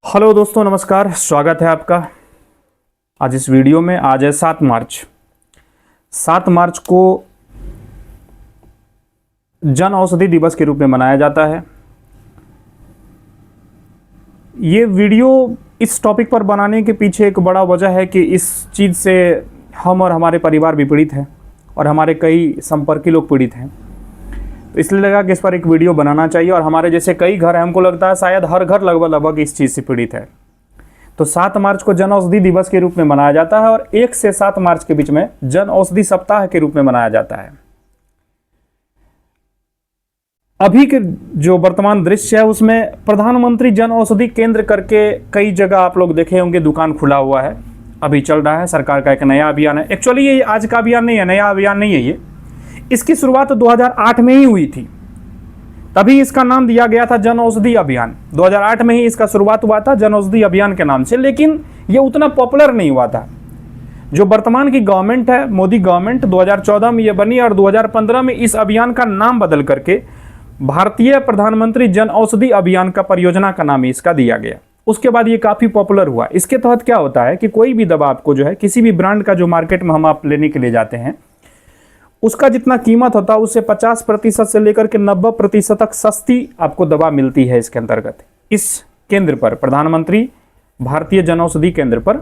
Hello दोस्तों, नमस्कार। स्वागत है आपका आज इस वीडियो में। आज है 7 मार्च। 7 मार्च को जन औषधि दिवस के रूप में मनाया जाता है। ये वीडियो इस टॉपिक पर बनाने के पीछे एक बड़ा वजह है कि इस चीज़ से हम और हमारे परिवार भी पीड़ित हैं और हमारे कई संपर्की लोग पीड़ित हैं। तो इसलिए लगा कि इस पर एक वीडियो बनाना चाहिए। और हमारे जैसे कई घर हैं, हमको लगता है शायद हर घर लगभग इस चीज़ से पीड़ित है। तो 7 मार्च को जन औषधि दिवस के रूप में मनाया जाता है और 1 से 7 मार्च के बीच में जन औषधि सप्ताह के रूप में मनाया जाता है। अभी के जो वर्तमान दृश्य है उसमें प्रधानमंत्री जन औषधि केंद्र करके कई जगह आप लोग देखे होंगे दुकान खुला हुआ है। अभी चल रहा है, सरकार का एक नया अभियान है। एक्चुअली ये आज का अभियान नहीं है, नया अभियान नहीं है ये। इसकी शुरुआत 2008 में ही हुई थी, तभी इसका नाम दिया गया था जन औषधि अभियान। 2008 में ही इसका शुरुआत हुआ था जन औषधि अभियान के नाम से, लेकिन ये उतना पॉपुलर नहीं हुआ था। जो वर्तमान की गवर्नमेंट है, मोदी गवर्नमेंट, 2014 में ये बनी और 2015 में इस अभियान का नाम बदल करके भारतीय प्रधानमंत्री जन औषधि अभियान का परियोजना का नाम इसका दिया गया। उसके बाद ये काफ़ी पॉपुलर हुआ। इसके तहत क्या होता है कि कोई भी दवा आपको जो है, किसी भी ब्रांड का जो मार्केट में हम आप लेने के लिए जाते हैं, उसका जितना कीमत होता है उससे 50% से लेकर के 90% तक सस्ती आपको दवा मिलती है। इसके अंतर्गत इस केंद्र पर, प्रधानमंत्री भारतीय जन औषधि केंद्र पर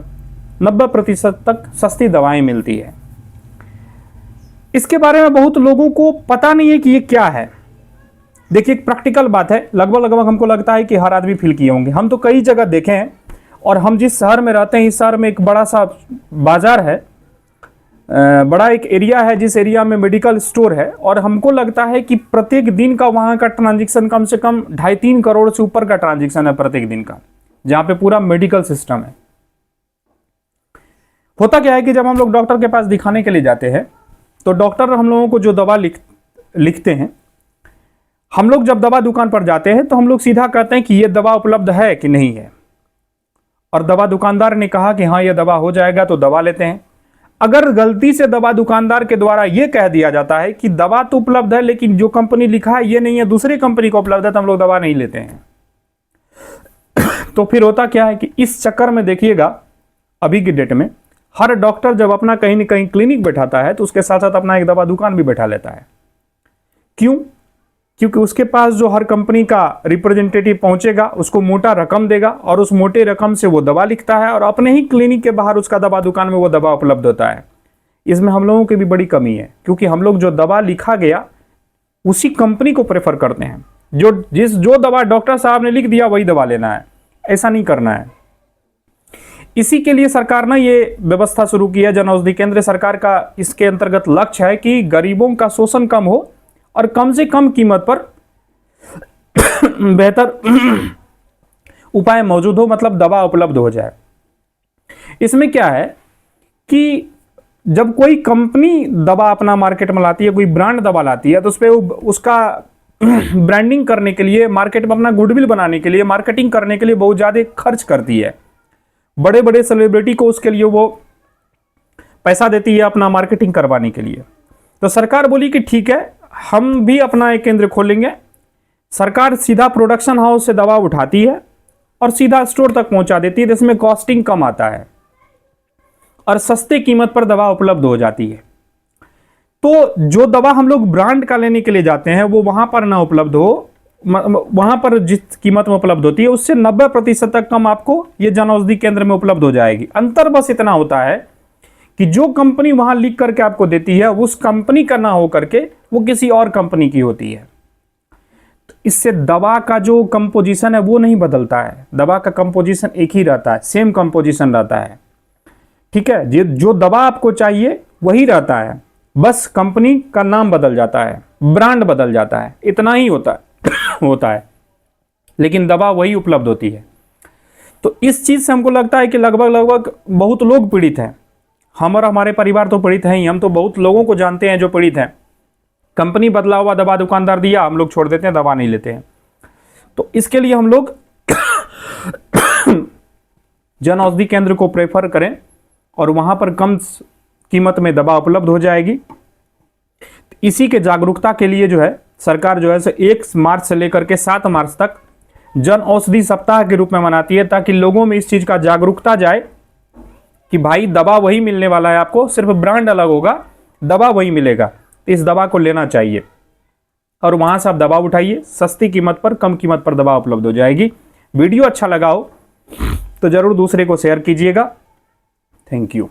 90% तक सस्ती दवाएं मिलती है। इसके बारे में बहुत लोगों को पता नहीं है कि ये क्या है। देखिए, एक प्रैक्टिकल बात है, लगभग हमको लगता है कि हर आदमी फील किए होंगे। हम तो कई जगह देखे हैं और हम जिस शहर में रहते हैं, इस शहर में एक बड़ा सा बाजार है, बड़ा एक एरिया है जिस एरिया में मेडिकल स्टोर है। और हमको लगता है कि प्रत्येक दिन का वहाँ का ट्रांजैक्शन कम से कम 2.5-3 करोड़ से ऊपर का ट्रांजैक्शन है प्रत्येक दिन का, जहाँ पे पूरा मेडिकल सिस्टम है। होता क्या है कि जब हम लोग डॉक्टर के पास दिखाने के लिए जाते हैं तो डॉक्टर हम लोगों को जो दवा लिखते हैं, हम लोग जब दवा दुकान पर जाते हैं तो हम लोग सीधा कहते हैं कि ये दवा उपलब्ध है कि नहीं है। और दवा दुकानदार ने कहा कि हाँ ये दवा हो जाएगा तो दवा लेते हैं। अगर गलती से दवा दुकानदार के द्वारा यह कह दिया जाता है कि दवा तो उपलब्ध है लेकिन जो कंपनी लिखा है ये नहीं है, दूसरी कंपनी को उपलब्ध है, तो हम लोग दवा नहीं लेते हैं। तो फिर होता क्या है कि इस चक्कर में देखिएगा, अभी की डेट में हर डॉक्टर जब अपना कहीं न कहीं क्लिनिक बैठाता है तो उसके साथ साथ अपना एक दवा दुकान भी बैठा लेता है। क्यों? क्योंकि उसके पास जो हर कंपनी का रिप्रेजेंटेटिव पहुंचेगा उसको मोटा रकम देगा और उस मोटे रकम से वो दवा लिखता है और अपने ही क्लिनिक के बाहर उसका दवा दुकान में वो दवा उपलब्ध होता है। इसमें हम लोगों की भी बड़ी कमी है, क्योंकि हम लोग जो दवा लिखा गया उसी कंपनी को प्रेफर करते हैं। जो दवा डॉक्टर साहब ने लिख दिया वही दवा लेना है, ऐसा नहीं करना है। इसी के लिए सरकार ने ये व्यवस्था शुरू की है जन औषधि केंद्र। सरकार का इसके अंतर्गत लक्ष्य है कि गरीबों का शोषण कम हो और कम से कम कीमत पर बेहतर उपाय मौजूद हो, मतलब दवा उपलब्ध हो जाए। इसमें क्या है कि जब कोई कंपनी दवा अपना मार्केट में लाती है, कोई ब्रांड दवा लाती है, तो उस पर उसका ब्रांडिंग करने के लिए, मार्केट में अपना गुडविल बनाने के लिए, मार्केटिंग करने के लिए बहुत ज़्यादा खर्च करती है। बड़े बड़े सेलिब्रिटी को उसके लिए वो पैसा देती है अपना मार्केटिंग करवाने के लिए। तो सरकार बोली कि ठीक है, हम भी अपना एक केंद्र खोलेंगे। सरकार सीधा प्रोडक्शन हाउस से दवा उठाती है और सीधा स्टोर तक पहुंचा देती है, जिसमें कॉस्टिंग कम आता है और सस्ते कीमत पर दवा उपलब्ध हो जाती है। तो जो दवा हम लोग ब्रांड का लेने के लिए जाते हैं वो वहां पर ना उपलब्ध हो, वहां पर जिस कीमत में उपलब्ध होती है उससे 90% तक कम आपको ये जन औषधि केंद्र में उपलब्ध हो जाएगी। अंतर बस इतना होता है कि जो कंपनी वहां लिख करके आपको देती है उस कंपनी का ना हो करके वो किसी और कंपनी की होती है। तो इससे दवा का जो कंपोजिशन है वो नहीं बदलता है, दवा का कंपोजिशन एक ही रहता है, सेम कंपोजिशन रहता है। ठीक है, जो दवा आपको चाहिए वही रहता है, बस कंपनी का नाम बदल जाता है, ब्रांड बदल जाता है, इतना ही होता है, लेकिन दवा वही उपलब्ध होती है। तो इस चीज से हमको लगता है कि लगभग बहुत लोग पीड़ित हैं। हम और हमारे परिवार तो पीड़ित हैं ही, हम तो बहुत लोगों को जानते हैं जो पीड़ित हैं। कंपनी बदला हुआ दवा दुकानदार दिया, हम लोग छोड़ देते हैं, दवा नहीं लेते हैं। तो इसके लिए हम लोग जन औषधि केंद्र को प्रेफर करें और वहां पर कम कीमत में दवा उपलब्ध हो जाएगी। इसी के जागरूकता के लिए जो है सरकार जो है 1 मार्च से लेकर के 7 मार्च तक जन औषधि सप्ताह के रूप में मनाती है, ताकि लोगों में इस चीज का जागरूकता जाए कि भाई दवा वही मिलने वाला है, आपको सिर्फ ब्रांड अलग होगा, दवा वही मिलेगा, इस दवा को लेना चाहिए। और वहां से आप दवा उठाइए, सस्ती कीमत पर, कम कीमत पर दवा उपलब्ध हो जाएगी। वीडियो अच्छा लगा हो तो जरूर दूसरे को शेयर कीजिएगा। Thank you.